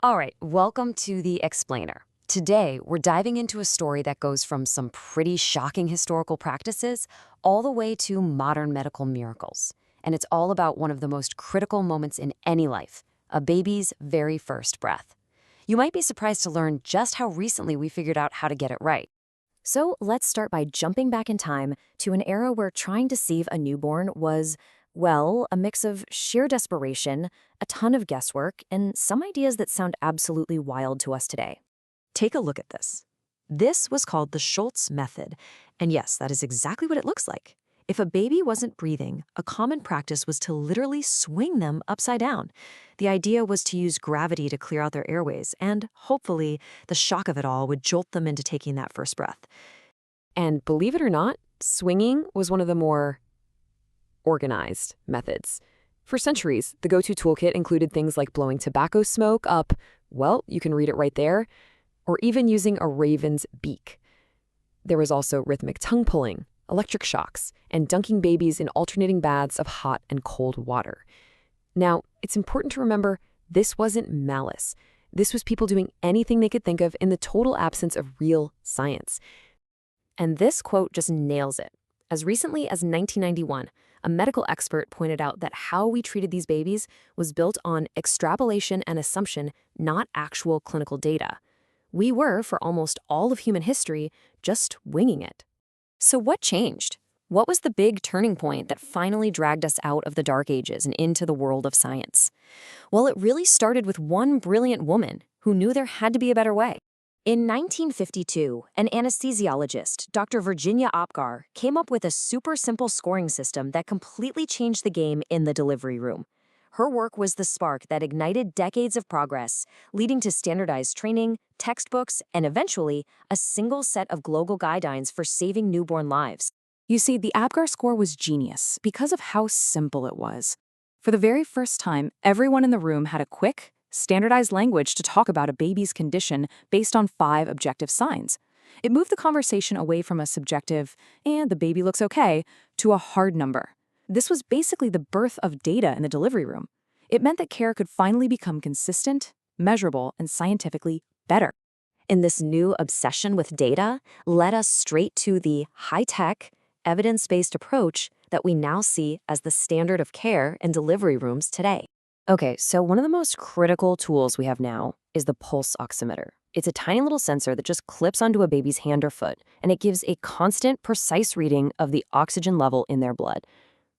All right, welcome to The Explainer. Today, we're diving into a story that goes from some pretty shocking historical practices all the way to modern medical miracles. And it's all about one of the most critical moments in any life, a baby's very first breath. You might be surprised to learn just how recently we figured out how to get it right. So let's start by jumping back in time to an era where trying to save a newborn was, well, a mix of sheer desperation, a ton of guesswork, and some ideas that sound absolutely wild to us today. Take a look at this. This was called the Schultz Method, and yes, that is exactly what it looks like. If a baby wasn't breathing, a common practice was to literally swing them upside down. The idea was to use gravity to clear out their airways, and hopefully, the shock of it all would jolt them into taking that first breath. And believe it or not, swinging was one of the more organized methods. For centuries, the go-to toolkit included things like blowing tobacco smoke up, well, you can read it right there, or even using a raven's beak. There was also rhythmic tongue pulling, electric shocks, and dunking babies in alternating baths of hot and cold water. Now, it's important to remember this wasn't malice. This was people doing anything they could think of in the total absence of real science. And this quote just nails it. As recently as 1991, a medical expert pointed out that how we treated these babies was built on extrapolation and assumption, not actual clinical data. We were, for almost all of human history, just winging it. So what changed? What was the big turning point that finally dragged us out of the Dark Ages and into the world of science? Well, it really started with one brilliant woman who knew there had to be a better way. In 1952, an anesthesiologist, Dr. Virginia Apgar, came up with a super simple scoring system that completely changed the game in the delivery room. Her work was the spark that ignited decades of progress, leading to standardized training, textbooks, and eventually, a single set of global guidelines for saving newborn lives. You see, the Apgar score was genius because of how simple it was. For the very first time, everyone in the room had a quick, standardized language to talk about a baby's condition based on 5 objective signs. It moved the conversation away from a subjective, and the baby looks okay, to a hard number. This was basically the birth of data in the delivery room. It meant that care could finally become consistent, measurable, and scientifically better. And this new obsession with data led us straight to the high-tech, evidence-based approach that we now see as the standard of care in delivery rooms today. Okay, so one of the most critical tools we have now is the Pulse Oximeter. It's a tiny little sensor that just clips onto a baby's hand or foot, and it gives a constant, precise reading of the oxygen level in their blood.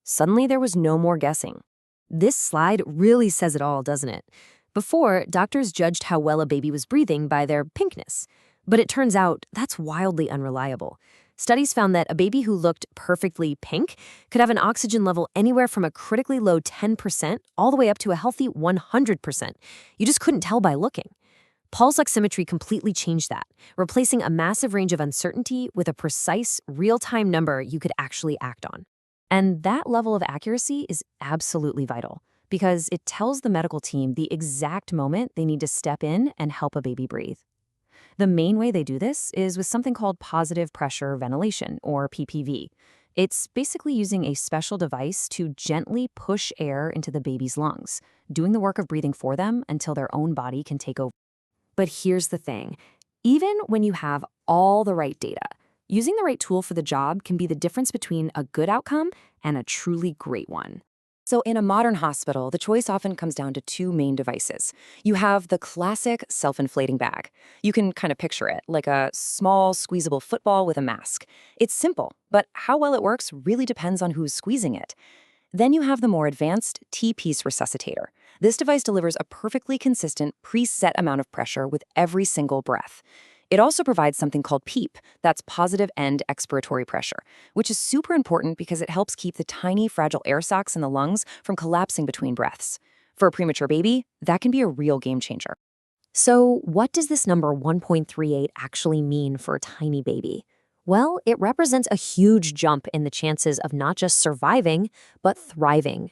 Suddenly, there was no more guessing. This slide really says it all, doesn't it? Before, doctors judged how well a baby was breathing by their pinkness. But it turns out that's wildly unreliable. Studies found that a baby who looked perfectly pink could have an oxygen level anywhere from a critically low 10% all the way up to a healthy 100%. You just couldn't tell by looking. Pulse oximetry completely changed that, replacing a massive range of uncertainty with a precise, real-time number you could actually act on. And that level of accuracy is absolutely vital because it tells the medical team the exact moment they need to step in and help a baby breathe. The main way they do this is with something called positive pressure ventilation, or PPV. It's basically using a special device to gently push air into the baby's lungs, doing the work of breathing for them until their own body can take over. But here's the thing. Even when you have all the right data, using the right tool for the job can be the difference between a good outcome and a truly great one. So in a modern hospital, the choice often comes down to 2 main devices. You have the classic self-inflating bag. You can kind of picture it, like a small, squeezable football with a mask. It's simple, but how well it works really depends on who's squeezing it. Then you have the more advanced T-piece resuscitator. This device delivers a perfectly consistent, preset amount of pressure with every single breath. It also provides something called PEEP, that's positive end expiratory pressure, which is super important because it helps keep the tiny, fragile air sacs in the lungs from collapsing between breaths. For a premature baby, that can be a real game changer. So what does this number 1.38 actually mean for a tiny baby? Well, it represents a huge jump in the chances of not just surviving, but thriving.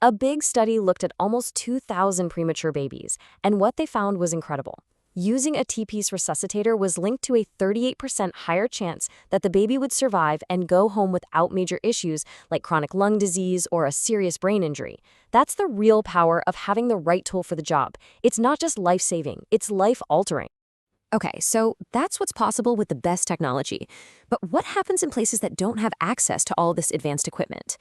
A big study looked at almost 2,000 premature babies, and what they found was incredible. Using a T-piece resuscitator was linked to a 38% higher chance that the baby would survive and go home without major issues like chronic lung disease or a serious brain injury. That's the real power of having the right tool for the job. It's not just life-saving, it's life-altering. Okay, so that's what's possible with the best technology. But what happens in places that don't have access to all this advanced equipment?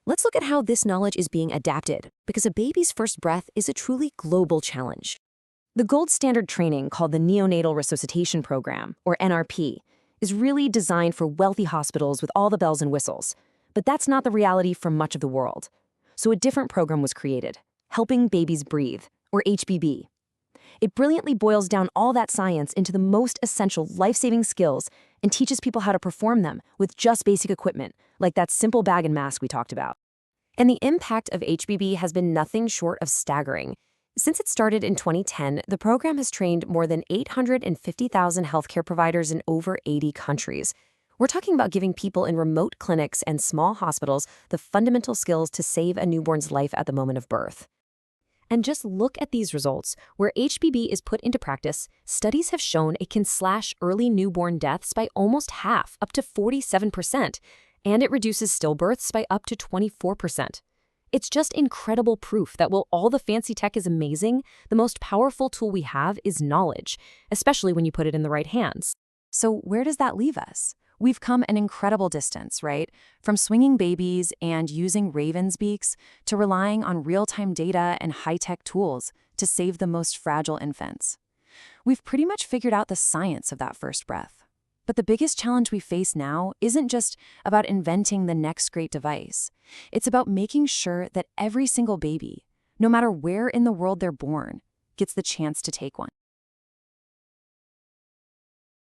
Let's look at how this knowledge is being adapted, because a baby's first breath is a truly global challenge. The gold standard training called the Neonatal Resuscitation Program, or NRP, is really designed for wealthy hospitals with all the bells and whistles. But that's not the reality for much of the world. So a different program was created, Helping Babies Breathe, or HBB. It brilliantly boils down all that science into the most essential life-saving skills and teaches people how to perform them with just basic equipment, like that simple bag and mask we talked about. And the impact of HBB has been nothing short of staggering. Since it started in 2010, the program has trained more than 850,000 healthcare providers in over 80 countries. We're talking about giving people in remote clinics and small hospitals the fundamental skills to save a newborn's life at the moment of birth. And just look at these results. Where HBB is put into practice, studies have shown it can slash early newborn deaths by almost half, up to 47%, and it reduces stillbirths by up to 24%. It's just incredible proof that while all the fancy tech is amazing, the most powerful tool we have is knowledge, especially when you put it in the right hands. So where does that leave us? We've come an incredible distance, right? From swinging babies and using ravens' beaks to relying on real-time data and high-tech tools to save the most fragile infants. We've pretty much figured out the science of that first breath. But the biggest challenge we face now isn't just about inventing the next great device. It's about making sure that every single baby, no matter where in the world they're born, gets the chance to take one.